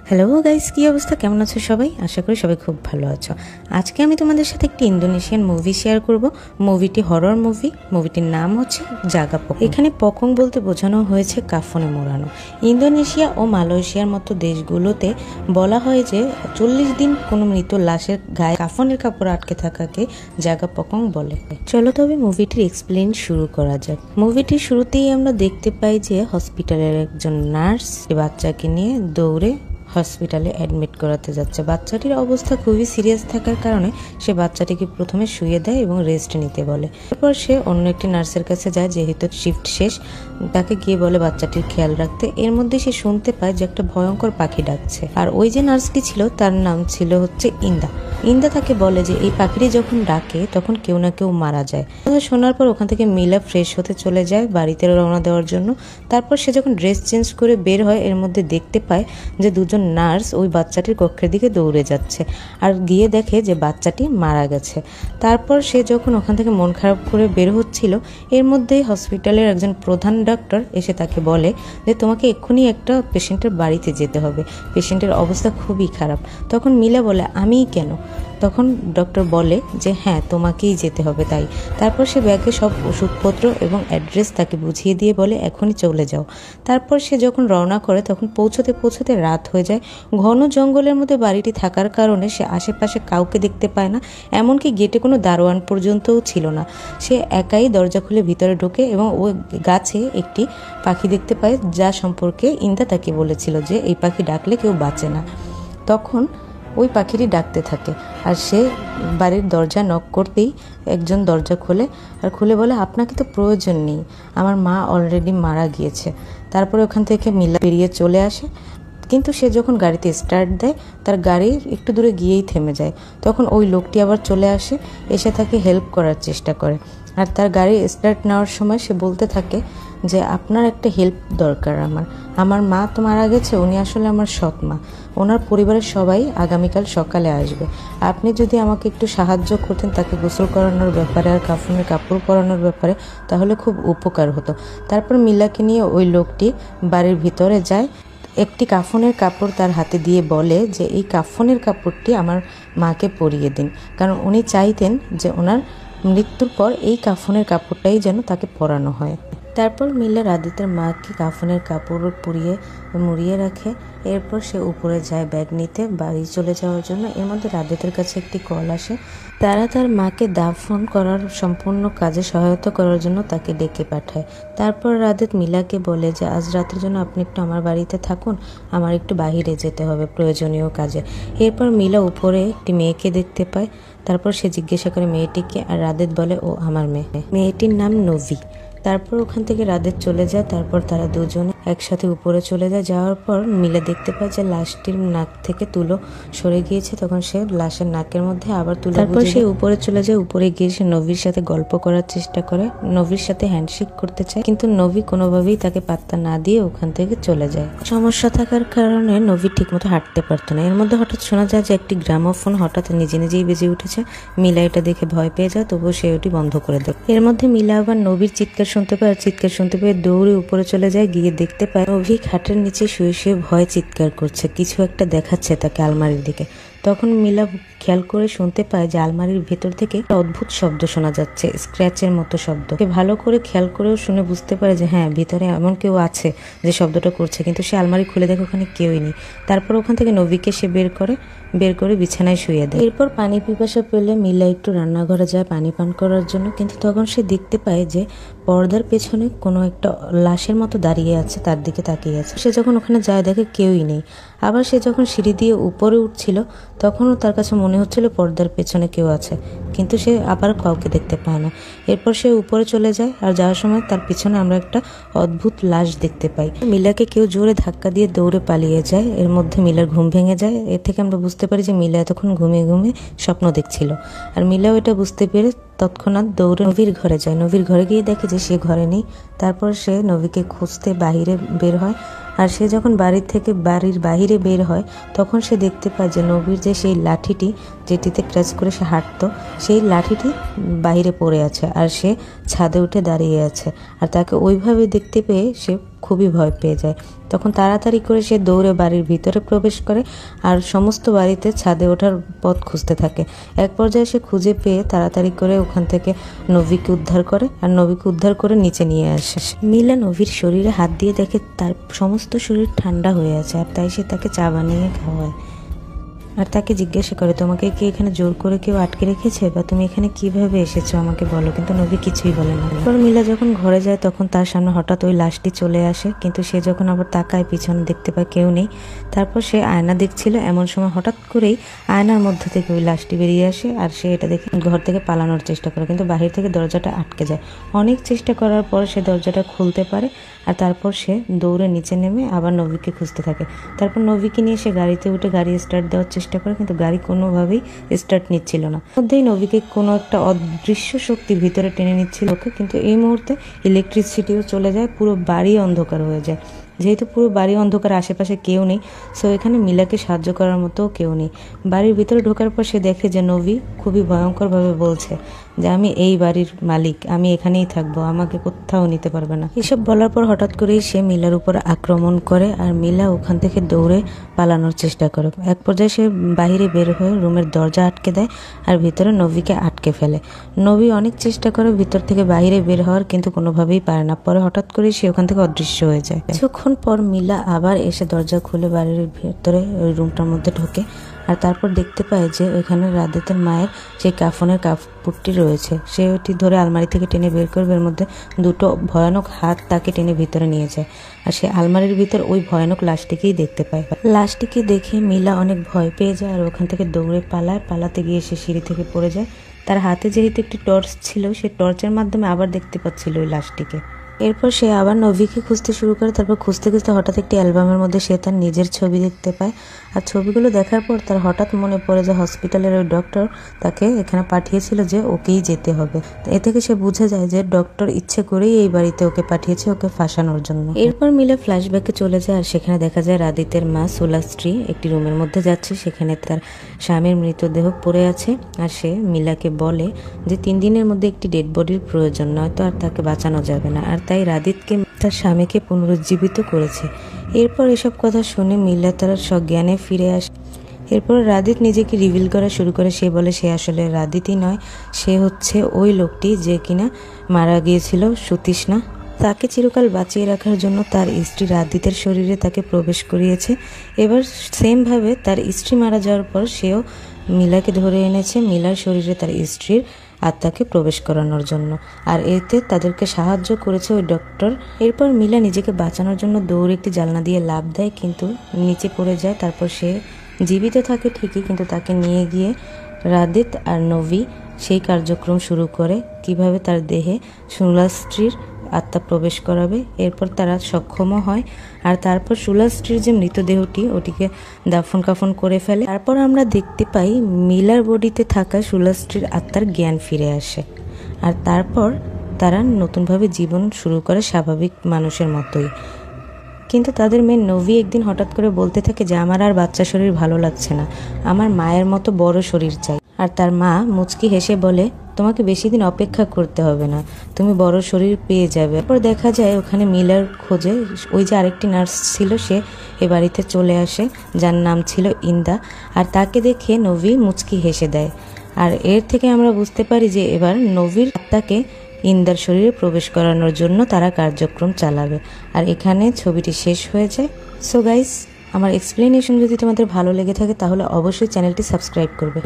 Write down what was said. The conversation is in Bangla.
হ্যালো গাইস, কি অবস্থা, কেমন আছো সবাই? আশা করি সবাই খুব ভালো আছো। আজকে আমি তোমাদের সাথে একটি ইন্দোনেশিয়ান মুভি শেয়ার করব। মুভিটি হরর মুভি। মুভিটির নাম হচ্ছে জাগা পকং। এখানে পকং বলতে বোঝানো হয়েছে কাফনে মোড়ানো। ইন্দোনেশিয়া ও মালয়েশিয়ার মতো দেশগুলোতে বলা হয় যে 40 দিন কোনো মৃত লাশের গায়ে কাফনের কাপড় আটকে থাকাকে জাগা পকং বলে। চলো তবে মুভিটির এক্সপ্লেন শুরু করা যাক। মুভিটির শুরুতেই আমরা দেখতে পাই যে হসপিটালের একজন নার্স বাচ্চাকে নিয়ে দৌড়ে হসপিটালে অ্যাডমিট করাতে যাচ্ছে। বাচ্চাটির অবস্থা খুবই সিরিয়াস থাকার কারণে সে বাচ্চাটিকে প্রথমে শুইয়ে দেয় এবং রেস্ট নিতে বলে। তারপর সে অন্য একটি নার্সের কাছে যায়, যেহেতু শিফট শেষ, তাকে গিয়ে বলে বাচ্চাটির খেয়াল রাখতে। এর মধ্যে সে শুনতে পায় যে একটা ভয়ঙ্কর পাখি ডাকছে। আর ওই যে নার্সটি ছিল তার নাম ছিল হচ্ছে ইন্দা। ইন্দা তাকে বলে যে এই পাখিটি যখন ডাকে তখন কেউ না কেউ মারা যায়। শোনার পর ওখান থেকে মিলা ফ্রেশ হতে চলে যায় বাড়িতে রওনা দেওয়ার জন্য। তারপর সে যখন ড্রেস চেঞ্জ করে বের হয়, এর মধ্যে দেখতে পায় যে দুজন নার্স ওই বাচ্চাটির কক্ষের দিকে দৌড়ে যাচ্ছে আর গিয়ে দেখে যে বাচ্চাটি মারা গেছে। তারপর সে যখন ওখান থেকে মন খারাপ করে বের হচ্ছিল, এর মধ্যেই হসপিটালের একজন প্রধান ডক্টর এসে তাকে বলে যে তোমাকে এক্ষুনি একটা পেশেন্টের বাড়িতে যেতে হবে, পেশেন্টের অবস্থা খুবই খারাপ। তখন মিলা বলে আমিই কেন? তখন ডক্টর বলে যে হ্যাঁ, তোমাকেই যেতে হবে। তাই তারপর সে ব্যাগে সব ওষুধপত্র এবং অ্যাড্রেস তাকে বুঝিয়ে দিয়ে বলে এখনই চলে যাও। তারপর সে যখন রওনা করে তখন পৌঁছতে পৌঁছতে রাত হয়ে যায়। ঘন জঙ্গলের মধ্যে বাড়িটি থাকার কারণে সে আশেপাশে কাউকে দেখতে পায় না, এমনকি গেটে কোনো দারোয়ান পর্যন্তও ছিল না। সে একাই দরজা খুলে ভিতরে ঢোকে এবং ওই গাছে একটি পাখি দেখতে পায়, যা সম্পর্কে ইন্দা তাকে বলেছিল যে এই পাখি ডাকলে কেউ বাঁচে না। তখন ওই পাখিটি ডাকতে থাকে আর সে বাড়ির দরজা নক করতেই একজন দরজা খোলে আর খুলে বলে আপনাকে তো প্রয়োজন নেই, আমার মা অলরেডি মারা গিয়েছে। তারপরে ওখান থেকে মিলা বেরিয়ে চলে আসে, কিন্তু সে যখন গাড়িতে স্টার্ট দেয় তার গাড়ি একটু দূরে গিয়েই থেমে যায়। তখন ওই লোকটি আবার চলে আসে, এসে তাকে হেল্প করার চেষ্টা করে। আর তার গাড়ি স্টার্ট নেওয়ার সময় সে বলতে থাকে যে আপনার একটা হেল্প দরকার। আমার মা তো মারা গেছে, উনি আসলে আমার সৎ মা, ওনার পরিবারের সবাই আগামীকাল সকালে আসবে। আপনি যদি আমাকে একটু সাহায্য করতেন তাকে গোসল করানোর ব্যাপারে আর কাফনের কাপড় পরানোর ব্যাপারে, তাহলে খুব উপকার হতো। তারপর মিলাকে নিয়ে ওই লোকটি বাড়ির ভিতরে যায়, একটি কাফনের কাপড় তার হাতে দিয়ে বলে যে এই কাফনের কাপড়টি আমার মাকে পরিয়ে দিন, কারণ উনি চাইতেন যে ওনার মৃত্যুর পর এই কাফনের কাপড়টাই যেন তাকে পরানো হয়। তারপর মিলা রাদিতের মাকে কাফনের কাপড় পরিয়ে মুড়িয়ে রাখে। এরপর সে উপরে যায় ব্যাগ নিতে বাড়ি চলে যাওয়ার জন্য। এর মধ্যে রাদিতের কাছে একটি কল আসে, তারা তার মাকে দাফন করার সম্পূর্ণ কাজে সহায়তা করার জন্য তাকে ডেকে পাঠায়। তারপর রাদিত মিলাকে বলে যে আজ রাতের জন্য আপনি একটু আমার বাড়িতে থাকুন, আমার একটু বাহিরে যেতে হবে প্রয়োজনীয় কাজে। এরপর মিলা উপরে একটি মেয়েকে দেখতে পায়। তারপর সে জিজ্ঞাসা করে মেয়েটিকে, আর রাদিত বলে ও আমার মেয়ে, মেয়েটির নাম নভি। তারপর ওখান থেকে রাদিত চলে যায়। তারপর তারা দুজনে একসাথে উপরে চলে যায়। যাওয়ার পর মিলা দেখতে পায় যে লাশটির নাক থেকে তুলো সরে গিয়েছে। তখন সে লাশের নাকের মধ্যে আবার তুলো, তারপর সে উপরে চলে যায়। উপরে গিয়ে সে নভির সাথে গল্প করার চেষ্টা করে, নভির সাথে হ্যান্ডশেক করতে চায়, কিন্তু নভি কোনোভাবেই তাকে পাত্তা না দিয়ে ওখান থেকে চলে যায়। সমস্যা থাকার কারণে নভি ঠিকমতো হাঁটতে পারতো না। এর মধ্যে হঠাৎ শোনা যায় যে একটি গ্রামোফোন হঠাৎ নিজে নিজেই বেজে উঠেছে। মিলা এটা দেখে ভয় পেয়ে যায়, তবুও সে ওটি বন্ধ করে দেয়। এর মধ্যে মিলা আবার নভির চিৎকার শুনতে পায়, আর চিৎকার শুনতে পেয়ে দৌড়ে উপরে চলে যায়। গিয়ে দেখতে পায় নভি খাটের নিচে শুয়ে শুয়ে ভয় চিৎকার করছে, কিছু একটা দেখাচ্ছে তাকে আলমারির দিকে। তখন মিলা খেয়াল করে শুনতে পায় যে আলমারির ভেতর থেকে একটা অদ্ভুত শব্দ শোনা যাচ্ছে, স্ক্র্যাচের মতো শব্দ। সে ভালো করে খেয়াল করেও শুনে বুঝতে পারে যে হ্যাঁ, ভিতরে এমন কেউ আছে যে শব্দটা করছে, কিন্তু সে আলমারি খুলে দেখে ওখানে কেউই নেই। তারপর ওখান থেকে নভিকে সে বের করে বিছানায় শুয়ে দেয়। এরপর পানি পিপাসা পেলে মিলা একটু রান্নাঘরে যায় পানি পান করার জন্য, কিন্তু তখন সে দেখতে পায় যে পর্দার পেছনে কোনো একটা লাশের মতো দাঁড়িয়ে আছে, তার দিকে তাকিয়ে আছে। সে যখন ওখানে যায় দেখে কেউই নেই। আবার সে যখন সিঁড়ি দিয়ে উপরে উঠছিল তখনও তার কাছে মনে হচ্ছিল পর্দার পেছনে কেউ আছে, কিন্তু সে আবার কাউকে দেখতে পায় না। এরপর সে উপরে চলে যায়, আর যাওয়ার সময় তার পিছনে আমরা একটা অদ্ভুত লাশ দেখতে পাই। মিলাকে কেউ জোরে ধাক্কা দিয়ে দৌড়ে পালিয়ে যায়। এর মধ্যে মিলার ঘুম ভেঙে যায়। এর থেকে আমরা বুঝতে পারি যে মিলা এতক্ষণ ঘুমিয়ে ঘুমিয়ে স্বপ্ন দেখছিল, আর মিলাও এটা বুঝতে পেরে তৎক্ষণাৎ দৌড়ে নভির ঘরে যায়। নভির ঘরে গিয়ে দেখে যে সে ঘরে নেই। তারপর সে নভিকে খুঁজতে বাহিরে বের হয়, আর সে যখন বাড়ির বাহিরে বের হয় তখন সে দেখতে পায় যে নভির যে সেই লাঠিটি যেটিতে ক্র্যাচ করে সে হাঁটতো, সেই লাঠিটি বাহিরে পড়ে আছে, আর সে ছাদে উঠে দাঁড়িয়ে আছে। আর তাকে ওইভাবে দেখতে পেয়ে সে খুবই ভয় পেয়ে যায়। তখন তাড়াতাড়ি করে সে দৌড়ে বাড়ির ভিতরে প্রবেশ করে আর সমস্ত বাড়িতে ছাদে ওঠার পথ খুঁজতে থাকে। এক পর্যায়ে সে খুঁজে পেয়ে তাড়াতাড়ি করে ওখান থেকে নভিকে উদ্ধার করে আর নভিকে উদ্ধার করে নিচে নিয়ে আসে। মিলা নভির শরীরে হাত দিয়ে দেখে তার সমস্ত শরীর ঠান্ডা হয়ে আছে, আর তাই সে তাকে চা বানিয়ে খাওয়ায় আর তাকে জিজ্ঞাসা করে, তোমাকে কি এখানে জোর করে কেউ আটকে রেখেছে, বা তুমি এখানে কিভাবে এসেছো আমাকে বলো। কিন্তু নভি কিছুই বলে না। তারপর মিলা যখন ঘরে যায় তখন তার সামনে হঠাৎ ওই লাশটি চলে আসে, কিন্তু সে যখন আবার তাকায় পিছনে দেখতে পায় কেউ নেই। তারপর সে আয়না দেখছিল, এমন সময় হঠাৎ করেই আয়নার মধ্যে থেকে ওই লাশটি বেরিয়ে আসে আর সে এটা দেখে ঘর থেকে পালানোর চেষ্টা করে, কিন্তু বাহির থেকে দরজাটা আটকে যায়। অনেক চেষ্টা করার পর সে দরজাটা খুলতে পারে আর তারপর সে দৌড়ে নিচে নেমে আবার নভিকে খুঁজতে থাকে। তারপর নভিকে নিয়ে সে গাড়িতে উঠে গাড়ি স্টার্ট দেওয়ার চেষ্টা করে, কিন্তু গাড়ি কোনোভাবেই স্টার্ট নিচ্ছিল না। মধ্যেই নভিকে কোনো একটা অদৃশ্য শক্তি ভিতরে টেনে নিচ্ছিল ওকে, কিন্তু এই মুহূর্তে ইলেকট্রিসিটিও চলে যায়, পুরো বাড়ি অন্ধকার হয়ে যায়। যেহেতু পুরো বাড়ি অন্ধকার, আশেপাশে কেউ নেই, সো এখানে মিলাকে সাহায্য করার মতো কেউ নেই। বাড়ির ভিতরে ঢোকার পর সে দেখে যে নভি খুবই ভয়ঙ্করভাবে বলছে যে আমি এই বাড়ির মালিক, আমি এখানেই থাকবো, আমাকে কোথাও নিতে পারবে না। এসব বলার পর হঠাৎ করেই সে মিলার উপর আক্রমণ করে আর মিলা ওখান থেকে দৌড়ে পালানোর চেষ্টা করে। এক পর্যায়ে সে বাহিরে বের হয়ে রুমের দরজা আটকে দেয় আর ভিতরে নভিকে আটকে ফেলে। নভি অনেক চেষ্টা করে ভিতর থেকে বাইরে বের হওয়ার, কিন্তু কোনোভাবেই পারে না। পরে হঠাৎ করেই সে ওখান থেকে অদৃশ্য হয়ে যায়। কিছুক্ষণ পর মিলা আবার এসে দরজা খুলে বাড়ির ভেতরে ওই রুমটার মধ্যে ঢোকে আর তারপর দেখতে পায় যে ওইখানে রাদিতের মায়ের সেই কাফনের কাপড়টি রয়েছে। সে ওটি ধরে আলমারি থেকে টেনে বের করবে, এর মধ্যে দুটো ভয়ানক হাত তাকে টেনে ভিতরে নিয়ে যায় আর সে আলমারির ভিতর ওই ভয়ানক লাশটিকেই দেখতে পায়। লাশটিকে দেখে মিলা অনেক ভয় পেয়ে যায় আর ওখান থেকে দৌড়ে পালাতে গিয়ে সে সিঁড়ি থেকে পড়ে যায়। তার হাতে যেহেতু একটি টর্চ ছিল, সে টর্চের মাধ্যমে আবার দেখতে পাচ্ছিল ওই লাশটিকে। এরপর সে আবার নভিকে খুঁজতে শুরু করে। তারপর খুঁজতে খুঁজতে হঠাৎ একটি অ্যালবামের মধ্যে সে তার নিজের ছবি দেখতে পায় আর ছবিগুলো দেখার পর তার হঠাৎ মনে পড়ে যে হসপিটালের ওই ডক্টর তাকে এখানে পাঠিয়েছিল যে ওকেই যেতে হবে। এ থেকে সে বুঝে যায় যে ডক্টর ইচ্ছে করেই এই বাড়িতে ওকে পাঠিয়েছে ওকে ফাঁসানোর জন্য। এরপর মিলে ফ্ল্যাশব্যাকে চলে যায় আর সেখানে দেখা যায় রাদিতের মা সোলাস্ট্রি একটি রুমের মধ্যে যাচ্ছে, সেখানে তার স্বামীর মৃতদেহ পড়ে আছে আর সে মিলাকে বলে যে 3 দিনের মধ্যে একটি ডেড বডির প্রয়োজন, নয়তো আর তাকে বাঁচানো যাবে না, আর তাই রাদিতকে তার স্বামীকে পুনরুজ্জীবিত করেছে। এরপর এসব কথা শুনে মিলা তার সজ্ঞানে ফিরে আসে। এরপর রাদিত নিজেকে রিভিল করা শুরু করে। সে বলে সে আসলে রাদিতই নয়, সে হচ্ছে ওই লোকটি যে কিনা মারা গিয়েছিল সুতৃষ্ণা। তাকে চিরকাল বাঁচিয়ে রাখার জন্য তার স্ত্রী রাদিতের শরীরে তাকে প্রবেশ করিয়েছে। এবার সেমভাবে তার স্ত্রী মারা যাওয়ার পর সেও মিলাকে ধরে এনেছে মিলার শরীরে তার স্ত্রীর আত্মাকে প্রবেশ করানোর জন্য, আর এতে তাদেরকে সাহায্য করেছে ওই ডক্টর। এরপর মিলা নিজেকে বাঁচানোর জন্য দৌড়ে একটি জানলা দিয়ে লাফ দেয়, কিন্তু নিচে পড়ে যায়। তারপর সে জীবিত থাকে ঠিকই, কিন্তু তাকে নিয়ে গিয়ে রাদিত আর নভি সেই কার্যক্রম শুরু করে কিভাবে তার দেহে সোলাস্ট্রির আত্মা প্রবেশ করাবে। এরপর তারা সক্ষমও হয় আর তারপর সোলাস্ট্রির যে মৃতদেহটি ওটিকে দাফন কাফন করে ফেলে। তারপর আমরা দেখতে পাই মিলার বডিতে থাকা সোলাস্ট্রির আত্মার জ্ঞান ফিরে আসে আর তারপর তারা নতুনভাবে জীবন শুরু করে স্বাভাবিক মানুষের মতোই। কিন্তু তাদের মেয়ে নভি একদিন হঠাৎ করে বলতে থাকে যে আমার আর বাচ্চা শরীর ভালো লাগছে না, আমার মায়ের মতো বড় শরীর চাই। আর তার মা মুচকি হেসে বলে তোমাকে বেশি দিন অপেক্ষা করতে হবে না, তুমি বড় শরীর পেয়ে যাবে। এরপর দেখা যায় ওখানে মিলার খোঁজে ওই যে আরেকটি নার্স ছিল সে এ বাড়িতে চলে আসে, যার নাম ছিল ইন্দা, আর তাকে দেখে নভি মুচকি হেসে দেয়। আর এর থেকে আমরা বুঝতে পারি যে এবার নভির আত্মাকে ইন্দার শরীরে প্রবেশ করানোর জন্য তারা কার্যক্রম চালাবে। আর এখানে ছবিটি শেষ হয়ে যায়। সো গাইস, আমার এক্সপ্লেনেশন যদি তোমাদের ভালো লেগে থাকে তাহলে অবশ্যই চ্যানেলটি সাবস্ক্রাইব করবে।